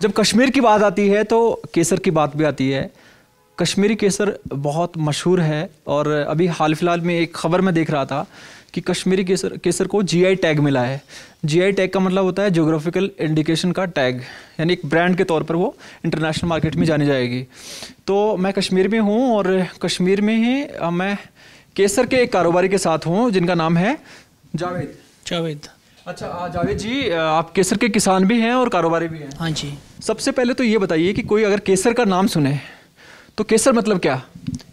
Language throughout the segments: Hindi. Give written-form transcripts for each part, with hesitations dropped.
जब कश्मीर की बात आती है तो केसर की बात भी आती है। कश्मीरी केसर बहुत मशहूर है और अभी हाल फिलहाल में एक ख़बर में देख रहा था कि कश्मीरी केसर को जीआई टैग मिला है। जीआई टैग का मतलब होता है ज्योग्राफिकल इंडिकेशन का टैग, यानी एक ब्रांड के तौर पर वो इंटरनेशनल मार्केट में जानी जाएगी। तो मैं कश्मीर में हूँ और कश्मीर में ही मैं केसर के एक कारोबारी के साथ हूँ जिनका नाम है जावेद। अच्छा जावेद जी, आप केसर के किसान भी हैं और कारोबारी भी हैं? हाँ जी। सबसे पहले तो ये बताइए कि कोई अगर केसर का नाम सुने तो केसर मतलब क्या?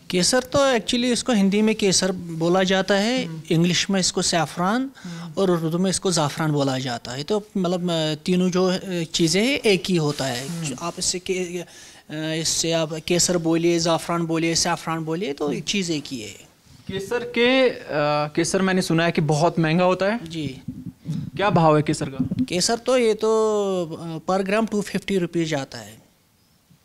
केसर तो एक्चुअली इसको हिंदी में केसर बोला जाता है, इंग्लिश में इसको सैफरान और उर्दू में इसको ज़ाफ़रान बोला जाता है। तो मतलब तीनों जो चीज़ें हैं एक ही होता है। आप इससे आप केसर बोलिए, ज़ाफ़रान बोलिए, सैफरान बोलिए, तो एक चीज़ एक ही है। केसर मैंने सुना है कि बहुत महंगा होता है जी। क्या भाव है केसर का? केसर तो ये तो पर ग्राम 250 रुपीज़ आता है।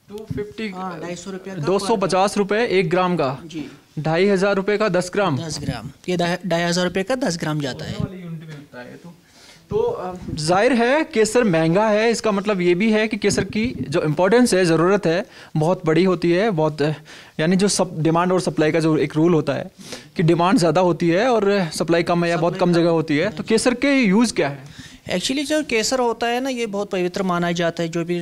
250? हाँ, 250 रुपये, 250 रुपये 1 ग्राम का? जी। 2500 रुपये का 10 ग्राम? 10 ग्राम, ये 2500 रुपये का 10 ग्राम जाता है। तो जाहिर है केसर महंगा है, इसका मतलब ये भी है कि केसर की जो इम्पोर्टेंस है, ज़रूरत है, बहुत बड़ी होती है। बहुत यानी जो डिमांड और सप्लाई का जो एक रूल होता है कि डिमांड ज़्यादा होती है और सप्लाई कम है या बहुत कम जगह होती है। तो केसर के यूज़ क्या है? एक्चुअली जो केसर होता है ना, ये बहुत पवित्र माना जाता है। जो भी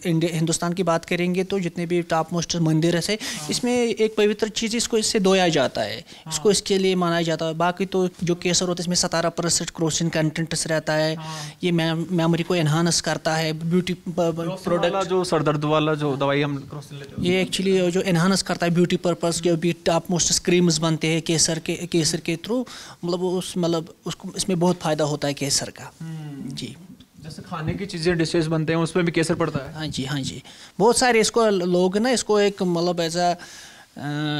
हिंदुस्तान की बात करेंगे तो जितने भी टॉप मोस्ट मंदिर है, इसमें एक पवित्र चीज़, इसको इससे धोया जाता है, इसको इसके लिए माना जाता है। बाकी तो जो केसर होता है इसमें 17% क्रोसिन कंटेंट्स रहता है। ये मेमोरी को एनहांस करता है, ब्यूटी प्रोडक्ट, जो सर दर्द वाला जो दवाई हम क्रोसिन लेते हैं, ये एक्चुअली जो एनहांस करता है ब्यूटी पर्पस। जो भी टॉप मोस्ट क्रीम्स बनते हैं केसर के थ्रू, मतलब उसको इसमें बहुत फ़ायदा होता है केसर का। जी। जैसे खाने की चीज़ें, डिशेस बनते हैं, उसमें भी केसर पड़ता है? हाँ जी, हाँ जी। बहुत सारे इसको लोग ना, इसको एक मतलब ऐसा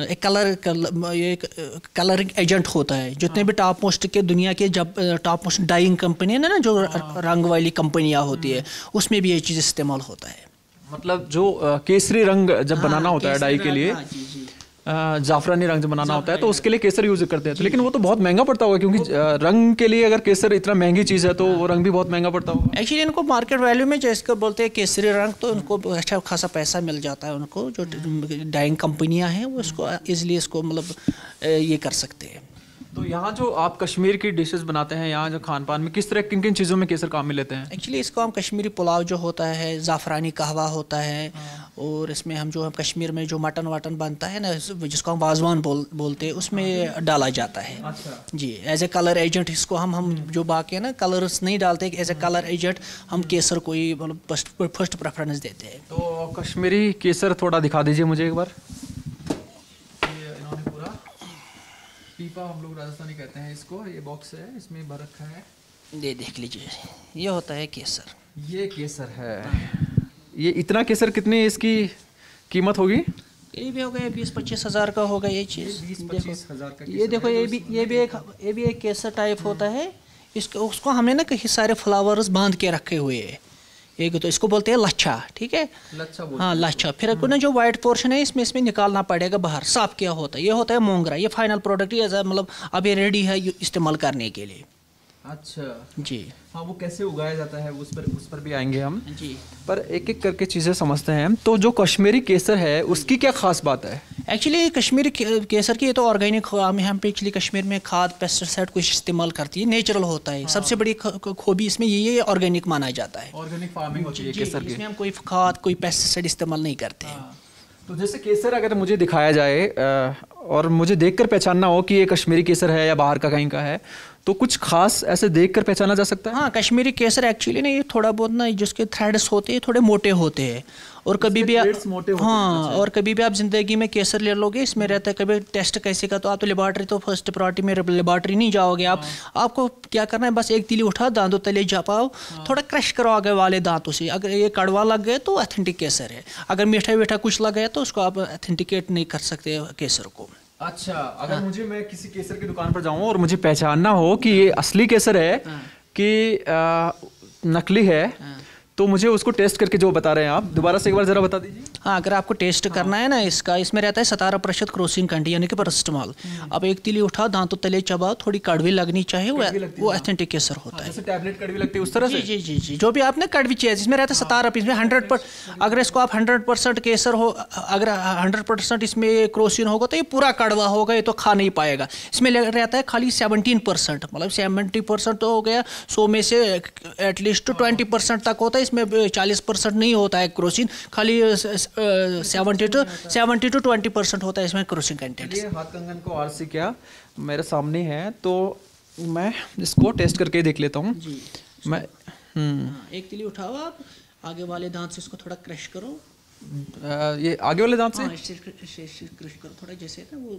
एक कलरिंग एजेंट होता है। जितने भी टॉप मोस्ट के दुनिया के जब टॉप मोस्ट डाइंग कंपनी है ना, जो रंग वाली कंपनियाँ होती है, उसमें भी ये चीज़ इस्तेमाल होता है। मतलब जो केसरी रंग जब बनाना होता है डाई के लिए, जाफरानी रंग जब बनाना होता है तो उसके लिए केसर यूज करते हैं। तो लेकिन वो तो बहुत महंगा पड़ता होगा, क्योंकि रंग के लिए अगर केसर इतना महंगी चीज़ है तो वो रंग भी बहुत महंगा पड़ता होगा। एक्चुअली इनको मार्केट वैल्यू में जैसे बोलते हैं केसरी रंग, तो उनको अच्छा खासा पैसा मिल जाता है। उनको जो डाइंग कंपनियां हैं वो इसको ईजिली इसको मतलब ये कर सकते हैं। तो यहाँ जो आप कश्मीर की डिशेस बनाते हैं, यहाँ जो खान पान में किस तरह किन किन चीज़ों में केसर काम में लेते हैं? एक्चुअली इसको हम कश्मीरी पुलाव जो होता है, ज़ाफ़रानी कहवा होता है, और इसमें हम कश्मीर में जो मटन वटन बनता है ना, जिसको हम वाजवान बोलते हैं, उसमें डाला जाता है। अच्छा। जी, एज ए कलर एजेंट इसको हम जो बाकी है ना कलर्स नहीं डालते, एज ए कलर एजेंट हम केसर को ही मतलब फर्स्ट प्रेफरेंस देते हैं। तो कश्मीरी केसर थोड़ा दिखा दीजिए मुझे एक बार। पीपा हम लोग राजस्थानी कहते हैं इसको, ये बॉक्स है, इसमें भर रखा है, ये देख लीजिए, ये होता है केसर। ये केसर है। ये इतना केसर कितनी इसकी कीमत होगी? ये भी हो गया 20-25 हज़ार का होगा ये चीज़। 20-25 हज़ार का। ये देखो, ये भी एक केसर टाइप होता है। इसको उसको हमने ना कई सारे फ्लावर्स बांध के रखे हुए हैं। एक तो इसको बोलते हैं लच्छा, ठीक है, लच्छा बोलते हैं। हाँ, लच्छा। फिर आपको ना जो वाइट पोर्शन है इसमें निकालना पड़ेगा बाहर। साफ क्या होता है, ये होता है मोंगरा। ये फाइनल प्रोडक्ट, ये मतलब अब ये रेडी है इस्तेमाल करने के लिए। अच्छा जी। हाँ, वो कैसे उगाया जाता है उस पर भी आएंगे हम जी। पर एक एक करके चीज़ें समझते हैं। तो जो कश्मीरी केसर है उसकी क्या खास बात है? एक्चुअली कश्मीरी केसर की ये तो ऑर्गेनिक, हम पे एक्चुअली कश्मीर में खाद पेस्टिसाइड कुछ इस्तेमाल करती है, नेचुरल होता है। सबसे बड़ी खूबी इसमें ये ऑर्गेनिक माना जाता है। ऑर्गेनिक फार्मिंग होती है केसर की। इसमें हम कोई खाद कोई पेस्टिसाइड इस्तेमाल नहीं करते हैं। तो जैसे केसर अगर मुझे दिखाया जाए और मुझे देखकर पहचानना हो कि ये कश्मीरी केसर है या बाहर का कहीं का है, तो कुछ खास ऐसे देखकर पहचाना जा सकता है? हाँ, कश्मीरी केसर एक्चुअली ना ये थोड़ा बहुत ना जिसके थ्रेड्स होते हैं थोड़े मोटे होते हैं, और कभी भी हाँ, और कभी भी आप ज़िंदगी में केसर ले लोगे, इसमें रहता है कभी टेस्ट कैसे का, तो आप तो लेबॉर्ट्री तो फर्स्ट प्रायोरिटी में लेबॉर्ट्री नहीं जाओगे आप। आपको क्या करना है, बस एक तीली उठा, दांतों तले जापाओ, थोड़ा क्रश करो आगे वाले दांतों से। अगर ये कड़वा लग गया तो ऑथेंटिक केसर है, अगर मीठा मीठा कुछ लग गया तो उसको आप ऑथेंटिकेट नहीं कर सकते केसर को। अच्छा, अगर मैं किसी केसर की दुकान पर जाऊं और मुझे पहचानना हो कि ये असली केसर है कि नकली है, तो मुझे उसको टेस्ट करके जो बता रहे हैं आप दोबारा से एक बार ज़रा बता दीजिए। हाँ, अगर आपको टेस्ट करना है ना इसका, इसमें रहता है 17% क्रॉसिंग कंटेंट यानी कि पैरासिटामॉल। अब एक तिली उठाओ, दांतों तले चबाओ, थोड़ी कड़वी लगनी चाहिए, वो ऑथेंटिक केसर होता है। जैसे टैबलेट कड़वी लगती है उस तरह से? जी जी जी, जो भी आपने कड़वी चीज़ इसमें रहता है 17%, इसमें 100%। अगर इसको आप 100% केसर हो, अगर 100% इसमें क्रोसिन होगा तो ये पूरा कड़वा होगा, ये तो खा नहीं पाएगा। इसमें रहता है खाली 17%, मतलब 70% तो हो गया, 100 में से एटलीस्ट 20% तक होता है। इसमें 40% नहीं होता है क्रोसिन, खाली 70 to 20% होता है इसमें क्रोसिन कंटेंट। ये हाथ कंगन को आरसी क्या मेरे सामने है, तो मैं इसको टेस्ट करके देख लेता हूँ। मैं एक तिली उठाओ आप, आगे वाले दांत से इसको थोड़ा क्रश करो। ये आगे वाले दांत से? हाँ, क्रश करो थोड़ा, जैसे ना वो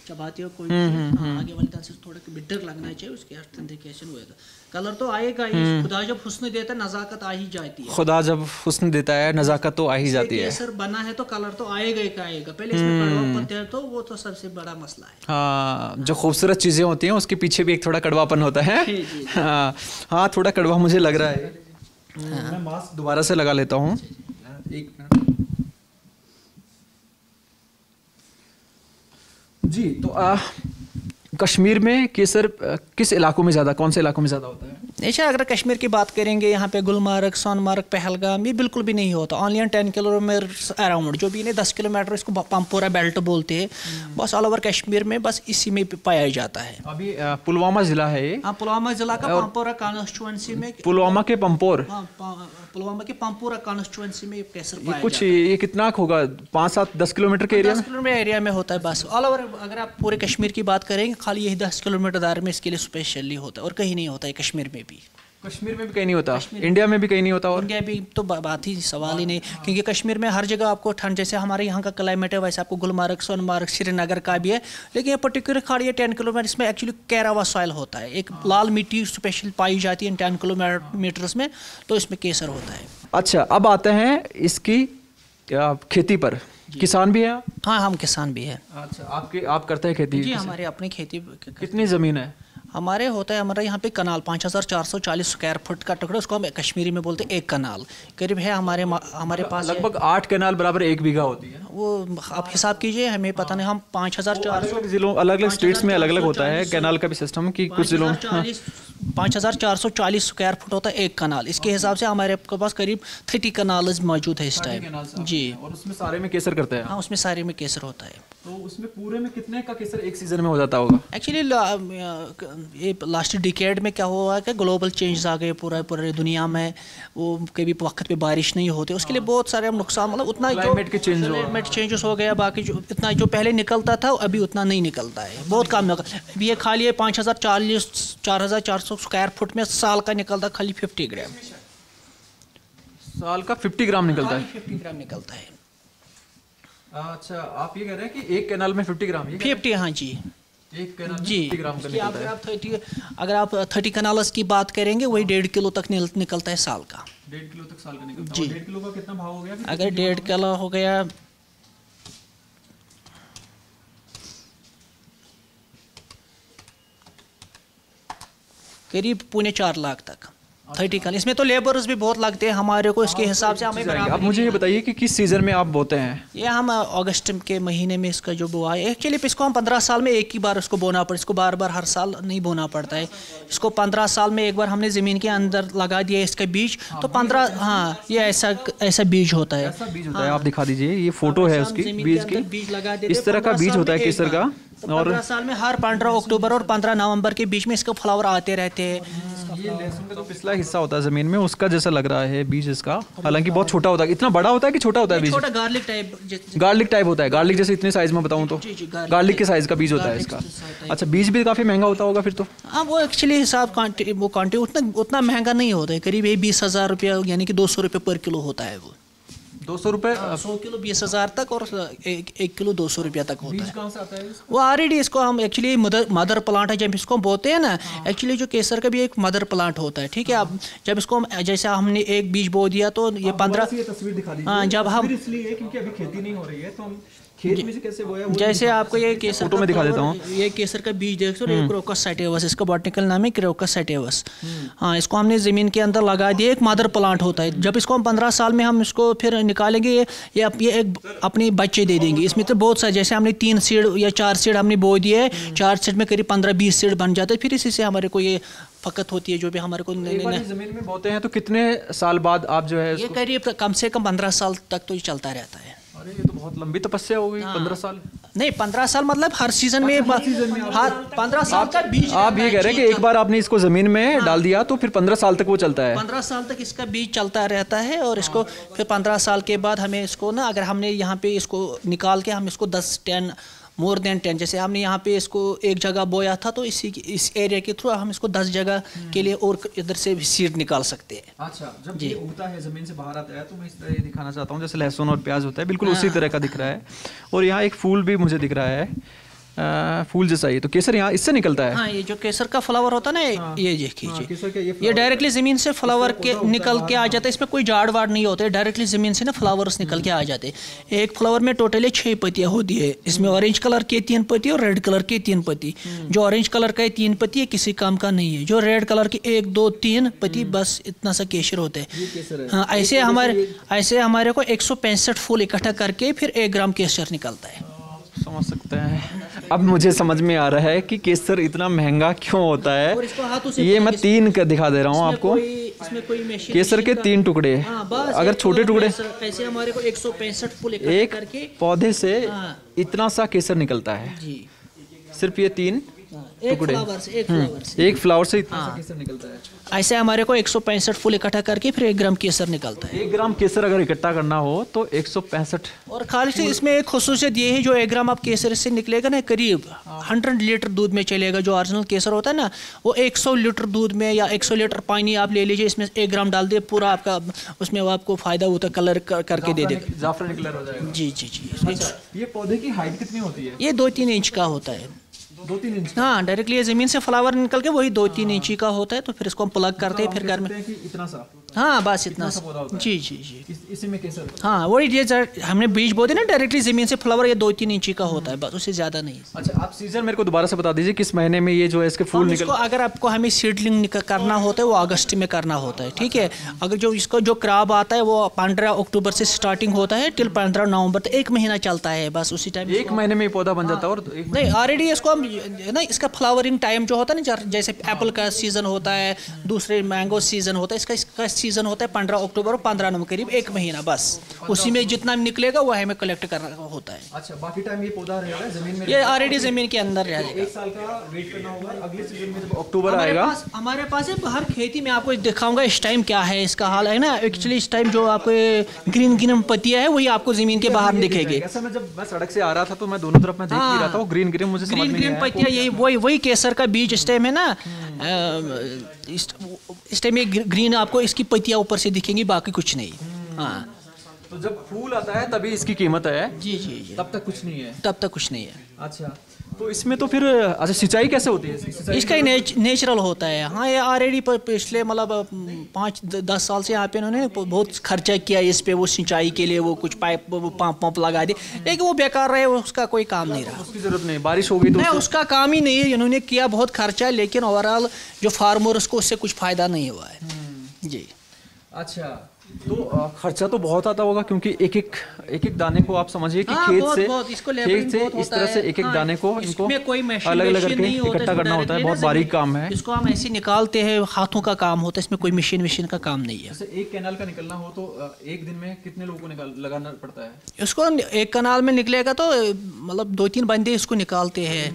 चबाते हो कोई आगे वाले दांत से थोड़ा बिटर लगना चाहिए, उसके ऑथेंटिकेशन होएगा। कलर तो आएगा ही, खुदा जब हुस्न देता है नज़ाकत आ ही जाती है। खुदा जब हुस्न देता है नज़ाकत तो आ ही जाती है। केसर बना है तो कलर तो आएगा ही आएगा, पहले इसमें कड़वापन है तो वो तो सबसे बड़ा मसला है। हाँ, जो खूबसूरत चीज़ें होती हैं उसके पीछे भी एक थोड़ा कड़वापन होता है। हाँ, थोड़ा कड़वा मुझे लग रहा है। मैं मास्क दोबारा से लगा लेता हूँ, एक मिनट जी। तो कश्मीर में केसर किस इलाकों में ज़्यादा, कौन से इलाकों में ज़्यादा होता है? अच्छा, अगर कश्मीर की बात करेंगे, यहाँ पे गुलमर्ग, सोनमर्ग, पहलगाम, ये बिल्कुल भी नहीं होता। ऑनली 10 किलोमीटर अराउंड, जो भी नहीं 10 किलोमीटर, इसको पम्पोरा बेल्ट बोलते हैं। बस ऑल ओवर कश्मीर में बस इसी में पाया जाता है। अभी पुलवामा ज़िला है ये? हाँ, पुलवामा ज़िला का पम्पोरा कॉन्स्टिट्यूंसी में। पुलवामा के पंपोर? हाँ, पुलवामा के पम्पोरा कॉन्स्टिट्यूंसी में केसर पाया कुछ ये कितना होगा, 5-7-10 किलोमीटर के एरिया में? 10 किलोमीटर एरिया में होता है बस। ऑल ओवर अगर आप पूरे कश्मीर की बात करेंगे, खाली यही 10 किलोमीटर दायरे में इसके लिए स्पेशली होता है, और कहीं नहीं होता है कश्मीर में भी। कश्मीर में भी कहीं नहीं होता, इंडिया में भी कहीं नहीं होता? और इंडिया भी तो बात ही सवाल ही नहीं, क्योंकि कश्मीर में हर जगह आपको ठंड, जैसे हमारे यहाँ का क्लाइमेट है वैसे आपको गुलमर्ग, सोनमर्ग, श्रीनगर का भी है। लेकिन ये पर्टिकुलर खाली 10 किलोमीटर, इसमें एक्चुअली कैरावा सॉइल होता है, एक लाल मिट्टी स्पेशल पाई जाती है 10 किलोमीटर्स में, तो इसमें केसर होता है। अच्छा, अब आते हैं इसकी खेती पर। किसान भी है? हाँ, हम किसान भी है। अच्छा, आप करते हैं खेती? जी, हमारे अपनी खेती। कितनी ज़मीन है? हमारे होता है, हमारे यहाँ पे कनाल 5440 स्क्वायर फुट का टुकड़ा, उसको हम कश्मीरी में बोलते हैं एक कनाल, करीब है हमारे पास लगभग 8 कनाल बराबर 1 बीघा होती है। वो आप हिसाब कीजिए, हमें पता नहीं, हम 5400 जिलों, अलग अलग स्टेट्स में अलग अलग होता है कैनाल का भी सिस्टम, कि कुछ जिलों 5440 स्क्वायर फुट होता है एक कनाल। इसके हिसाब से हमारे पास करीब 30 कनाल मौजूद है इस टाइम जी। और उसमें सारे में केसर करते हैं? हाँ, उसमें सारे में केसर होता है। तो उसमें पूरे में कितने का केसर एक सीजन में हो जाता होगा? एक्चुअली ये लास्ट डिकेड में क्या हुआ है कि ग्लोबल चेंजेस आ गए पूरे दुनिया में, वो कभी वक्त पे बारिश नहीं होती, उसके लिए बहुत सारे नुकसान, मतलब उतना क्लाइमेट चेंजेस हो गया, बाकी जो इतना जो पहले निकलता था अभी उतना नहीं निकलता है, बहुत कम निकल। अभी ये खाली 4400 स्क्वायर फुट में साल का निकलता खाली 50 ग्राम। साल का 50 ग्राम निकलता है? 50 ग्राम निकलता है। अच्छा, आप ये कह रहे हैं कि एक कैनाल में 50 ग्राम? 50, हाँ जी, एक कैनाल में जी 50 ग्राम का निकलता है। अगर आप 30 कनाल्स की बात करेंगे, वही 1.5 किलो तक निकलता है साल का। 1.5 किलो तक साल का निकलता है? जी। 1.5 किलो का कितना भाव हो गया? अगर 1.5 किलो हो गया, करीब 3.25 लाख तक 30 कनाल। इसमें तो लेबर्स भी बहुत लगते हैं हमारे को, इसके हिसाब से हमें। अब मुझे ये बताइए कि किस सीजन में आप बोते हैं? ये हम अगस्त के महीने में इसका जो बुआ है, एक्चुअली इसको हम 15 साल में एक ही बार इसको बोना पड़ता है, इसको बार बार हर साल नहीं बोना पड़ता है। इसको 15 साल में एक बार हमने ज़मीन के अंदर लगा दिया इसका बीज, तो 15, हाँ, ये ऐसा बीज होता है। ऐसा बीज होता है? आप दिखा दीजिए, ये फोटो है उसकी बीज की, बीज लगा देते, इस तरह का बीज होता है केसर का। और 15 साल में हर 15 अक्टूबर और 15 नवंबर के बीच में इसके फ्लावर आते रहते हैं। ये लहसुन का जो पिछला हिस्सा होता है जमीन में, उसका जैसा लग रहा है बीज इसका, हालांकि बहुत छोटा होता है। इतना बड़ा होता है कि छोटा होता है बीज? छोटा गार्लिक टाइप होता है। गार्लिक जैसे इतने साइज में बताऊं तो गार्लिक के साइज का बीज होता है इसका। अच्छा, बीज भी काफी महंगा होता होगा फिर तो? हाँ, वो एक्चुअली हिसाब वो क्वांटिटी उतना महंगा नहीं होता है, करीब 20,000 रुपया यानी कि 200 रुपये पर किलो होता है वो। 200 रुपये? 100 किलो 20,000 तक, और 1 किलो 200 रुपया तक होता है। कहाँ से आता है? वो ऑलरेडी इसको हम एक्चुअली मदर प्लांट है, जब इसको बोते हैं ना, एक्चुअली जो केसर का भी एक मदर प्लांट होता है, ठीक है। अब जब इसको जैसे हमने एक बीज बो दिया तो ये 15, तस्वीर दिखा दीजिए। हाँ, जब हम इसलिए क्योंकि अभी खेती नहीं हो रही है, तो हम खेत में से कैसे बोया? जैसे आपको ये केसर फोटो में दिखा देता हूँ। ये केसर का बीज देख सकते हो, क्रोकस सैटिवस, इसका बॉटनिकल नाम है क्रोकस सैटिवस। हाँ, इसको हमने ज़मीन के अंदर लगा दिया, एक मदर प्लांट होता है। जब इसको हम 15 साल में हम इसको फिर निकालेंगे, ये एक अपने बच्चे दे देंगे। इसमें तो बहुत सारे, जैसे हमने 3 सीड या 4 सीड हमने बो दिए है, 4 सीड में करीब 15-20 सीड बन जाते हैं। फिर इसी से हमारे को ये फकत होती है जो भी हमारे को ज़मीन में बोते हैं। तो कितने साल बाद आप जो है ये करीब कम से कम 15 साल तक तो ये चलता रहता है। अरे ये तो बहुत लंबी तपस्या हो गई। 15 साल नहीं, 15 साल मतलब हर सीजन में, हर 15 साल का बीज। आप ये कह रहे हैं कि एक बार आपने इसको जमीन में डाल दिया तो फिर 15 साल तक वो चलता है? 15 साल तक इसका बीज चलता रहता है। और इसको फिर 15 साल के बाद हमें इसको ना, अगर हमने यहाँ पे इसको निकाल के हम इसको 10-10 मोर देन 10, जैसे हमने यहाँ पे इसको एक जगह बोया था, तो इस एरिया के थ्रू हम इसको 10 जगह के लिए और इधर से भी सीड निकाल सकते हैं। अच्छा, जब ये उगता है ज़मीन से बाहर आता है तो मैं इस तरह ये दिखाना चाहता हूँ, जैसे लहसुन और प्याज होता है, बिल्कुल उसी तरह का दिख रहा है। और यहाँ एक फूल भी मुझे दिख रहा है, फूल जैसा ही। तो केसर यहाँ इससे निकलता है? हाँ, ये जो केसर का फ्लावर होता है ना, ये देखिए, ये डायरेक्टली ज़मीन से फ्लावर के निकल के आ जाता है। इसमें कोई जाड़ वाड़ नहीं होते, डायरेक्टली ज़मीन से ना फ्लावर्स निकल के आ जाते हैं। एक फ्लावर में टोटली 6 पत्तियाँ होती है। इसमें ऑरेंज कलर के 3 पत्ती और रेड कलर के 3 पत्ती। जो ऑरेंज कलर का 3 पत्ती है किसी काम का नहीं है। जो रेड कलर की 1, 2, 3 पत्ती, बस इतना सा केसर होता है। हाँ, ऐसे हमारे को 165 फूल इकट्ठा करके फिर 1 ग्राम केसर निकलता है। समझ सकते हैं। अब मुझे समझ में आ रहा है कि केसर इतना महंगा क्यों होता है। ये मैं 3 का दिखा दे रहा हूँ आपको। केसर के 3 टुकड़े, अगर छोटे टुकड़े, ऐसे हमारे को 165 फूल एक पौधे से इतना सा केसर निकलता है। सिर्फ ये 3 टुकड़े, एक फ्लावर से इतना सा केसर निकलता है। ऐसे हमारे को 165 फूल इकट्ठा करके फिर 1 ग्राम केसर निकलता है। 1 ग्राम केसर अगर इकट्ठा करना हो तो 165। और खाली से इसमें एक खुसूसियत ये है, जो 1 ग्राम आप केसर से निकलेगा ना, करीब 100 लीटर दूध में चलेगा। जो ओरिजिनल केसर होता है ना, वो 100 लीटर दूध में या 100 लीटर पानी आप ले लीजिए, इसमें 1 ग्राम डाल दिए, पूरा आपका उसमें वो आपको फायदा होता है, कलर करके दे देगा, जाफरानी कलर हो जाएगा। जी जी जी। ये पौधे की हाइट कितनी होती है? ये 2-3 इंच का होता है। 2-3 इंच? हाँ, डायरेक्टली ज़मीन से फ्लावर निकल के वही 2-3 इंची का होता है। तो फिर इसको हम प्लग करते हैं, फिर घर में इतना सा। हाँ, बस इतना सा। जी जी जी। इसी में केसर? हाँ, वही ये हमने बीज बोते ना, डायरेक्टली ज़मीन से फ्लावर ये 2-3 इंची का होता है, बस, उससे ज़्यादा नहीं। अच्छा, आप सीजन मेरे को दोबारा से बता दीजिए, किस महीने में ये जो है इसके फूल निकल? अगर आपको हमें सीडलिंग करना होता है वो अगस्त में करना होता है, ठीक है। अगर जो इसको जो क्रॉप आता है वो 15 अक्टूबर से स्टार्टिंग होता है टिल 15 नवंबर तक, 1 महीना चलता है बस। उसी टाइम 1 महीने में पौधा बन जाता है? और नहीं, ऑलरेडी इसको हम ना, इसका फ्लावरिंग टाइम जो होता है ना, जैसे एप्पल का सीजन होता है, दूसरे मैंगो सीजन होता है, इसका सीजन होता है 15 अक्टूबर और 15 नवंबर, करीब 1 महीना बस। उसी में जितना निकलेगा वो हमें कलेक्ट करना होता है। अच्छा, बाकी टाइम ये पौधा रहेगा जमीन में? ये ऑलरेडी जमीन के अंदर रहेगा। 1 साल का वेट करना होगा। अगले सीजन में जब अक्टूबर आएगा, हमारे पास है हर खेती में, आपको दिखाऊंगा इस टाइम क्या है इसका हाल है ना। एक्चुअली इस टाइम जो आपको ग्रीन ग्रीन पत्तियां है वही आपको जमीन के बाहर दिखेगी। ऐसा मैं जब मैं सड़क से आ रहा था तो मैं दोनों तरफ में देख ही रहा था, वो ग्रीन ग्रीन मुझे समझ में नहीं आया। पत्तियां यही वही केसर का बीज इस टाइम है ना। इस टाइम ये ग्रीन आपको इसकी पत्तियां ऊपर से दिखेंगी, बाकी कुछ नहीं। हाँ, तो जब फूल आता है तभी इसकी कीमत है? जी जी जी। तब तक कुछ नहीं है? तब तक कुछ नहीं है। अच्छा, तो इसमें तो फिर अच्छा, सिंचाई कैसे होती है? इसका नेचुरल होता है। हाँ, ये ऑलरेडी पिछले मतलब 5-10 साल से यहाँ पे इन्होंने बहुत खर्चा किया इस पे, वो सिंचाई के लिए वो कुछ पाइप पंप लगा दिए, लेकिन वो बेकार रहे, उसका कोई काम नहीं रहा। उसकी जरूरत नहीं, बारिश हो गई तो नहीं, उसका काम ही नहीं है। इन्होंने किया बहुत खर्चा, लेकिन ओवरऑल जो फार्मर्स को उससे कुछ फ़ायदा नहीं हुआ है। जी। अच्छा, तो खर्चा तो बहुत आता होगा, क्योंकि एक एक दाने को आप समझिए कि खेत से इस तरह से एक दाने को इनको अलग अलग करके इकट्ठा करना होता है। बहुत बारीक काम है। इसको हम ऐसे निकालते हैं, हाथों का काम होता है, इसमें कोई मशीन का काम नहीं है। जैसे एक कैनाल का निकलना हो तो एक दिन में कितने लोगों को लगाना पड़ता है? इसको एक कैनाल में निकलेगा तो मतलब 2-3 बंदे इसको निकालते हैं।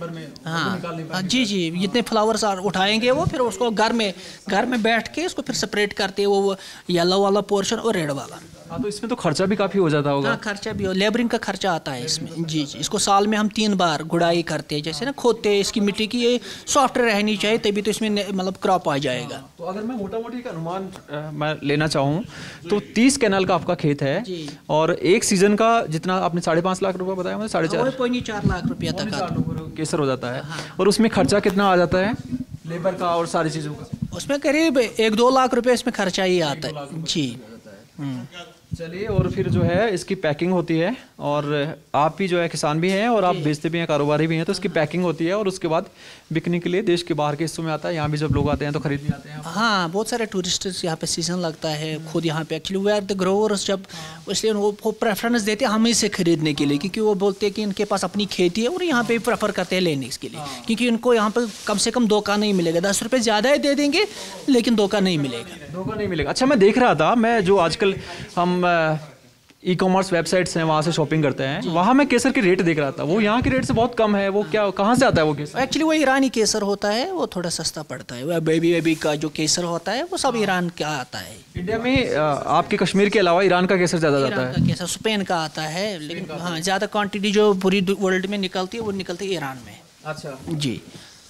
हाँ जी जी, जितने फ्लावर्स उठाएंगे वो, फिर उसको घर में बैठ के इसको फिर सेपरेट करते हैं, वो येलो वाला पोर्शन और रेड वाला। हाँ, तो इसमें तो खर्चा भी काफ़ी हो जाता होगा। हाँ, खर्चा भी हो, लेबरिंग का खर्चा आता है इसमें। जी जी। इसको साल में हम 3 बार गुड़ाई करते हैं, जैसे ना खोदते हैं, इसकी मिट्टी की ये सॉफ्ट रहनी चाहिए, तभी तो इसमें मतलब क्रॉप आ जाएगा। तो अगर मैं मोटा मोटी का अनुमान मैं लेना चाहूँ तो 30 कैनाल का आपका खेत है जी। और एक सीजन का जितना आपने 5.5 लाख रुपया बताया, मुझे 4.5 लाख रुपया तक केसर हो जाता है। और उसमें खर्चा कितना आ जाता है लेबर का और सारी चीज़ों का? उसमें करीब 1-2 लाख रुपये इसमें खर्चा ही आता है। जी। चलिए, और फिर जो है इसकी पैकिंग होती है और आप भी जो है किसान भी हैं और आप बेचते भी हैं, कारोबारी भी हैं, तो इसकी पैकिंग होती है और उसके बाद बिकने के लिए देश के बाहर के हिस्सों में आता है। यहाँ भी जब लोग आते हैं तो खरीदने आते हैं। हाँ, बहुत सारे टूरिस्ट्स यहाँ पे सीज़न लगता है खुद यहाँ पे actually they are the growers, जब इसलिए वो प्रेफरेंस देते हैं हमें से खरीदने के लिए, क्योंकि वो बोलते हैं कि इनके पास अपनी खेती है और यहाँ पे प्रेफर करते हैं लेने के लिए, क्योंकि उनको यहाँ पे कम से कम धोखा नहीं मिलेगा। 10 रुपये ज़्यादा ही दे देंगे लेकिन धोखा नहीं मिलेगा। धोखा नहीं मिलेगा। अच्छा, मैं देख रहा था, मैं जो आजकल हम ई कॉमर्स वेबसाइट्स हैं वहाँ से शॉपिंग करते हैं, वहाँ मैं केसर के रेट देख रहा था, वो यहाँ के रेट से बहुत कम है। वो क्या, कहाँ से आता है वो केसर? एक्चुअली वो ईरानी केसर होता है, वो थोड़ा सस्ता पड़ता है। वो बेबी का जो केसर होता है वो सब ईरान का आता है। इंडिया में आपके कश्मीर के अलावा ईरान का केसर ज़्यादा जाता है? ईरान का केसर, स्पेन का आता है, लेकिन हाँ ज़्यादा क्वांटिटी जो पूरी वर्ल्ड में निकलती है वो निकलती है ईरान में। अच्छा जी।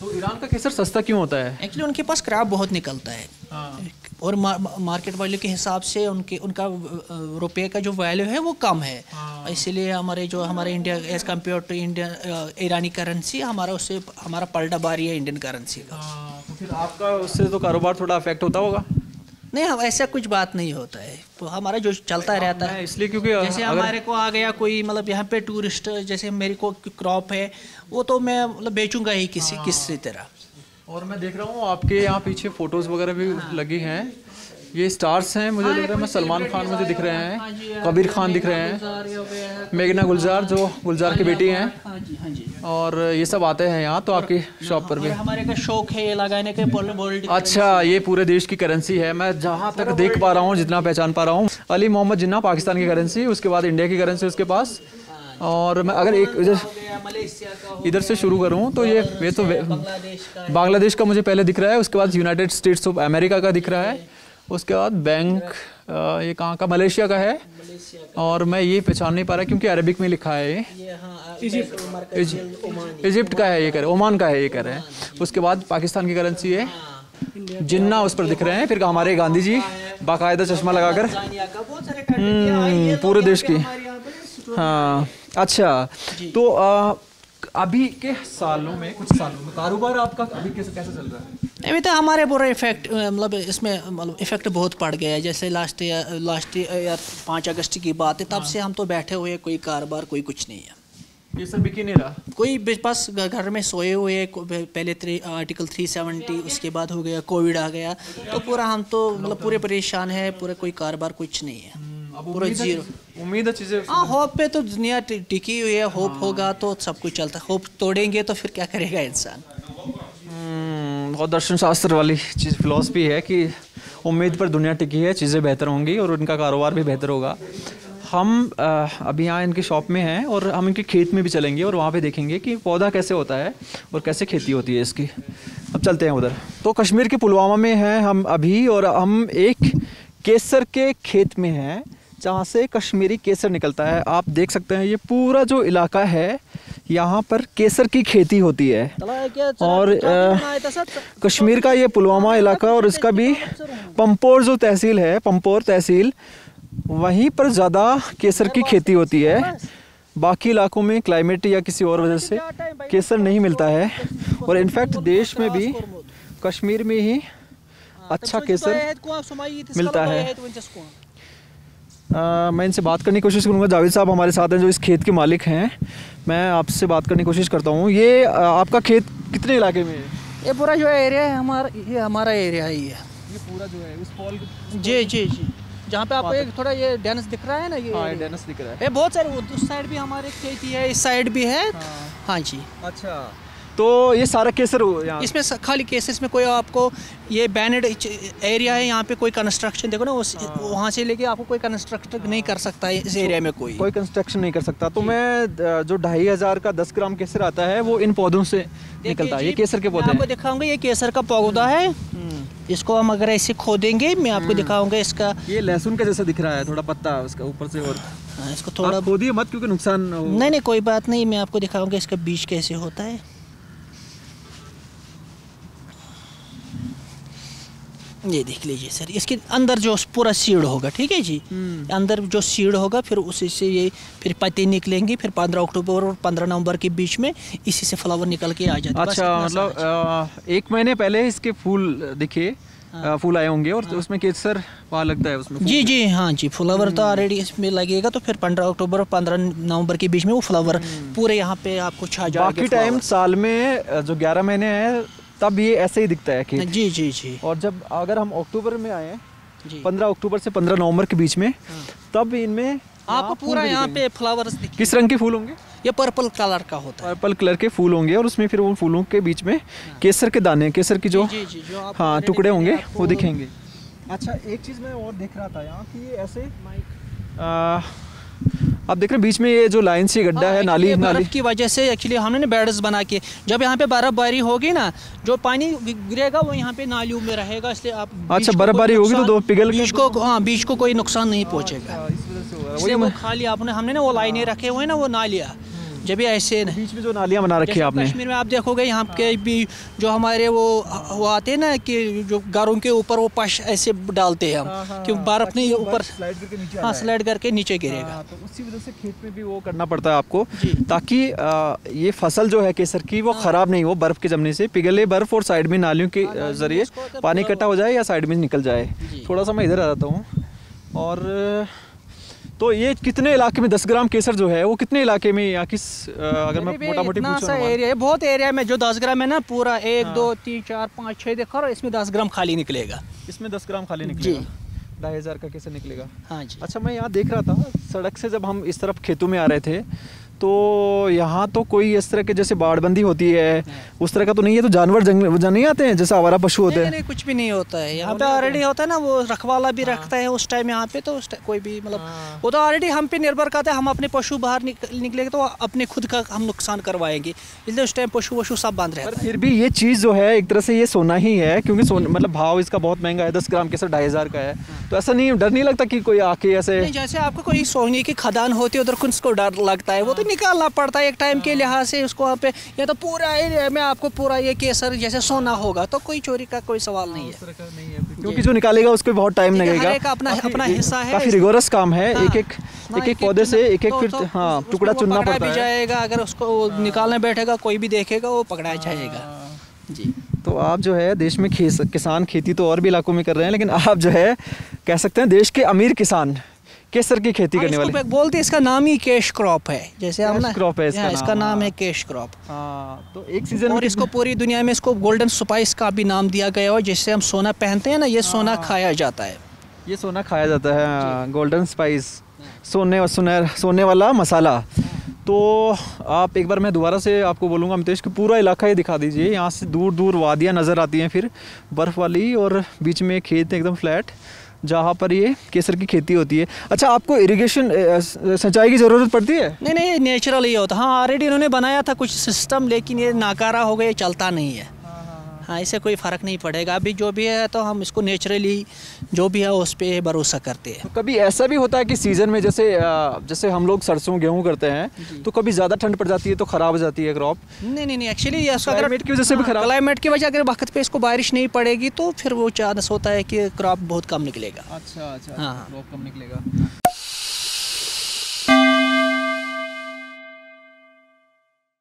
तो ईरान का केसर सस्ता क्यों होता है? एक्चुअली उनके पास क्रॉप बहुत निकलता है और मार्केट वैल्यू के हिसाब से उनका रुपये का जो वैल्यू है वो कम है, इसीलिए हमारे India as compare to India ईरानी करेंसी हमारा पलटा भारी है इंडियन करेंसी का। तो फिर आपका उससे तो कारोबार थोड़ा अफेक्ट होता होगा? नहीं, हम ऐसा कुछ बात नहीं होता है, तो हमारा जो चलता रहता है इसलिए, क्योंकि जैसे हमारे को आ गया कोई मतलब यहाँ पे टूरिस्ट, जैसे मेरे को क्रॉप है वो तो मैं मतलब बेचूंगा ही किसी तरह। और मैं देख रहा हूँ आपके यहाँ पीछे फोटोज वगैरह भी लगी हैं, ये स्टार्स हैं, मुझे लग रहा है मैं सलमान खान मुझे दिख रहे हैं, कबीर खान दिख रहे हैं, मेघना गुलजार जो गुलजार की बेटी हैं, और ये सब आते हैं यहाँ तो आपकी शॉप पर भी। हमारे का शौक है ये लगाने के बोल्ड। अच्छा, ये पूरे देश की करेंसी है, मैं जहाँ तक देख पा रहा हूँ, जितना पहचान पा रहा हूँ। अली मोहम्मद जिन्ना पाकिस्तान की करेंसी, उसके बाद इंडिया की करेंसी उसके पास, और मैं अगर एक इधर से शुरू करूँ तो ये तो बांग्लादेश का मुझे पहले दिख रहा है, उसके बाद यूनाइटेड स्टेट्स ऑफ अमेरिका का दिख रहा है, उसके बाद बैंक ये कहाँ का, मलेशिया का है, और मैं ये पहचान नहीं पा रहा क्योंकि अरबिक में लिखा है ये इजिप्ट का है, ये कर ओमान का है, ये कर रहे हैं। उसके बाद पाकिस्तान की करेंसी है, जिन्ना उस पर दिख रहे हैं, फिर हमारे गांधी जी बाकायदा चश्मा लगाकर पूरे देश की। हाँ, अच्छा, तो अभी के सालों में, कुछ सालों में कारोबार आपका अभी कैसे चल रहा है? अभी तो हमारे पूरा इफेक्ट मतलब इसमें मतलब इफेक्ट बहुत पड़ गया है। जैसे लास्ट ईयर 5 अगस्त की बात है, तब से हम तो बैठे हुए, कोई कारोबार कोई कुछ नहीं है, ये सब बिक ही नहीं रहा, कोई बस घर में सोए हुए। पहले आर्टिकल 370, उसके बाद हो गया कोविड आ गया, तो पूरा हम तो मतलब पूरे परेशान है, पूरा कोई कारोबार कुछ नहीं है, पूरा जीरो। उम्मीद है चीज़ें, हाँ, होप पे तो दुनिया टिकी हुई है, होप होगा तो सब कुछ चलता है, होप तोड़ेंगे तो फिर क्या करेगा इंसान। बहुत दर्शन शास्त्र वाली चीज़ फिलॉसफी है कि उम्मीद पर दुनिया टिकी है, चीज़ें बेहतर होंगी और उनका कारोबार भी बेहतर होगा। हम अभी यहाँ इनकी शॉप में हैं और हम इनके खेत में भी चलेंगे और वहाँ पे देखेंगे कि पौधा कैसे होता है और कैसे खेती होती है इसकी। अब चलते हैं उधर। तो कश्मीर के पुलवामा में हैं हम अभी, और हम एक केसर के खेत में हैं जहाँ से कश्मीरी केसर निकलता है। आप देख सकते हैं ये पूरा जो इलाका है यहाँ पर केसर की खेती होती है, और कश्मीर का ये पुलवामा इलाका और इसका भी पंपोर जो तहसील है, पंपोर तहसील, वहीं पर ज़्यादा केसर की खेती होती है। बाकी इलाकों में क्लाइमेट या किसी और वजह से केसर नहीं मिलता है, और इनफैक्ट देश में भी कश्मीर में ही अच्छा केसर मिलता है। मैं इनसे बात करने की कोशिश करूँगा। जावेद साहब हमारे साथ हैं जो इस खेत के मालिक हैं। मैं आपसे बात करने की कोशिश करता हूँ। ये आपका खेत कितने इलाके में है? ये पूरा जो एरिया है हमारा एरिया ही है। ये पूरा जो है उस फॉल जी जहाँ पे आपको एक थोड़ा ये डेनस दिख रहा है ना, ये हाँ, डेनस दिख रहा है। ये बहुत सारे, उस साइड भी हमारे खेती है, इस साइड भी है। हाँ जी। अच्छा, तो ये सारा केसर यहाँ इसमें खाली केसर, इसमें कोई आपको ये बैनड एरिया है, यहाँ पे कोई कंस्ट्रक्शन देखो ना, वहाँ से लेके आपको कोई कंस्ट्रक्शन नहीं कर सकता है इस एरिया में, कोई कंस्ट्रक्शन नहीं कर सकता। तो मैं जो 2500 का 10 ग्राम केसर आता है वो इन पौधों से निकलता है। ये केसर के पौधे आपको दिखाऊंगा, ये केसर का पौधा है। इसको हम अगर ऐसे खोदेंगे, मैं आपको दिखाऊंगा इसका। ये लहसुन का जैसा दिख रहा है, थोड़ा पत्ता उसका ऊपर से, और इसको थोड़ा खोदिए मत क्योंकि नुकसान नहीं, कोई बात नहीं, मैं आपको दिखाऊंगा इसका बीज कैसे होता है। ये देख लीजिए सर, इसके अंदर जो पूरा सीड होगा, ठीक है जी, अंदर जो सीड होगा फिर उसी से ये फिर पत्ते निकलेंगे, फिर 15 अक्टूबर और 15 नवंबर के बीच में इसी से फ्लावर निकल के आ जाते हैं। अच्छा, मतलब 1 महीने पहले इसके फूल दिखे फूल आए होंगे और उसमें केसर वहाँ लगता है उसमें। जी जी हाँ जी, फ्लावर तो ऑलरेडी इसमें लगेगा, तो फिर 15 अक्टूबर और 15 नवंबर के बीच में वो फ्लावर पूरे यहाँ पे आपको छा जाएगा। बाकी टाइम साल में जो 11 महीने हैं तब ये ऐसे ही दिखता है खेत। जी जी जी। और जब अगर हम अक्टूबर में आए 15 अक्टूबर से 15 नवंबर के बीच में, तब इनमें आपको पूरा यहाँ पे फ्लावर्स दिखेंगे। किस रंग के फूल होंगे? ये पर्पल कलर का होता है। पर्पल कलर के फूल होंगे और उसमें फिर वो फूलों के बीच में केसर के दाने, केसर की जो हाँ टुकड़े होंगे वो दिखेंगे। अच्छा, एक चीज़ मैं और देख रहा था यहाँ कि ये ऐसे आप देख रहे हैं बीच में ये जो लाइन से गड्ढा है, नाली बर्फ की वजह से एक्चुअली हमने बेड्स बना के, जब यहाँ पे बर्फबारी होगी ना, जो पानी गिरेगा वो यहाँ पे नालियों में रहेगा, इसलिए आप अच्छा बर्फबारी होगी तो पिघल बीज को हाँ बीज को कोई नुकसान नहीं पहुँचेगा। इसलिए वो खाली आपने हमने ना वो लाइनें रखे हुए ना वो नालियाँ, जब भी ऐसे बीच में जो नालियाँ बना रखी है आपने। कश्मीर में आप देखोगे यहाँ के भी जो हमारे वो आते हैं ना कि जो घरों के ऊपर वो पश ऐसे डालते हैं हम कि बर्फ नहीं ऊपर हाँ स्लाइड करके नीचे गिरेगा, तो उसी वजह से खेत में भी वो करना पड़ता है आपको, ताकि ये फसल जो है केसर की वो खराब नहीं हो बर्फ के जमने से, पिघले बर्फ और साइड में नालियों के जरिए पानी इकट्ठा हो जाए या साइड में निकल जाए। थोड़ा सा मैं इधर आ जाता हूँ। और तो ये कितने इलाके में 10 ग्राम केसर जो है वो कितने इलाके में या किस अगर मैं मोटा मोटी पूछूं? एरिया है, बहुत एरिया में जो 10 ग्राम है ना पूरा 1 2 3 4 5 6 देखो, इसमें 10 ग्राम खाली निकलेगा। इसमें 10 ग्राम खाली निकलेगा, 2500 का केसर निकलेगा। हाँ जी। अच्छा, मैं यहाँ देख रहा था सड़क से जब हम इस तरफ खेतों में आ रहे थे तो यहाँ तो कोई इस तरह के जैसे बाड़बंदी होती है उस तरह का तो नहीं है, तो जानवर जंगल नहीं आते हैं जैसे आवारा पशु होते हैं? नहीं, कुछ भी नहीं होता है यहाँ पे, ऑलरेडी होता है ना वो रखवाला भी रखता है उस टाइम यहाँ पे, तो उस कोई भी मतलब वो तो ऑलरेडी हम पे निर्भर करता है, हम अपने पशु बाहर निकलेंगे तो अपने खुद का हम नुकसान करवाएंगे, इसलिए उस टाइम पशु वशु सब बंद रहता है। फिर भी ये चीज़ जो है एक तरह से ये सोना ही है, क्योंकि मतलब भाव इसका बहुत महंगा है, 10 ग्राम केसर 2500 का है, तो ऐसा नहीं डर नहीं लगता कि कोई आके ऐसे? जैसे आपको कोई सोने की खदान होती है उधर उसको डर लगता है, वो तो निकालना पड़ता है एक टाइम के लिहाज से उसको आप, या तो पूरा एरिया में आपको पूरा ये केसर जैसे सोना होगा तो कोई चोरी का कोई सवाल नहीं है, क्योंकि जो निकालेगा उसको बहुत टाइम लगेगा, अपना हिस्सा है, काफी रिगोरस काम है, एक पौधे से एक फिर हाँ टुकड़ा चुनना पड़ता है जाएगा, अगर उसको निकालने बैठेगा कोई भी देखेगा वो पकड़ा जाएगा जी। तो आप जो है देश में किसान खेती तो और भी इलाकों में कर रहे हैं, लेकिन आप जो है कह सकते हैं देश के अमीर किसान केसर की खेती करने वाले बोलते हैं, इसका नाम ही कैश क्रॉप है, जैसे हम ना क्रॉप है इसका नाम है कैश क्रॉप। तो एक सीजन और इसको पूरी दुनिया में इसको गोल्डन स्पाइस का भी नाम दिया गया है, जिससे हम सोना पहनते हैं ना, ये सोना खाया जाता है, ये सोना खाया जाता है, गोल्डन स्पाइस, सोने वाला मसाला। तो आप एक बार मैं दोबारा से आपको बोलूँगा अमितेश कि पूरा इलाका ये दिखा दीजिए, यहाँ से दूर दूर वादियाँ नज़र आती हैं, फिर बर्फ़ वाली, और बीच में खेत एकदम फ्लैट जहाँ पर ये केसर की खेती होती है। अच्छा, आपको इरिगेशन सिंचाई की ज़रूरत पड़ती है? नहीं, नेचुरल ही होता है। हाँ, ऑलरेडी इन्होंने बनाया था कुछ सिस्टम, लेकिन ये नाकारा हो गया, चलता नहीं है। हाँ, इससे कोई फ़र्क नहीं पड़ेगा, अभी जो भी है तो हम इसको नेचुरली जो भी है उस पर भरोसा करते हैं। तो कभी ऐसा भी होता है कि सीज़न में जैसे हम लोग सरसों गेहूँ करते हैं तो कभी ज़्यादा ठंड पड़ जाती है तो ख़राब हो जाती है क्रॉप? नहीं, एक्चुअली क्लाइमेट की वजह से भी खराब, क्लाइमेट की वजह, अगर वक्त पे इसको बारिश नहीं पड़ेगी तो फिर वो चांस होता है कि क्रॉप बहुत कम निकलेगा। अच्छा, हाँ, क्रॉप कम निकलेगा।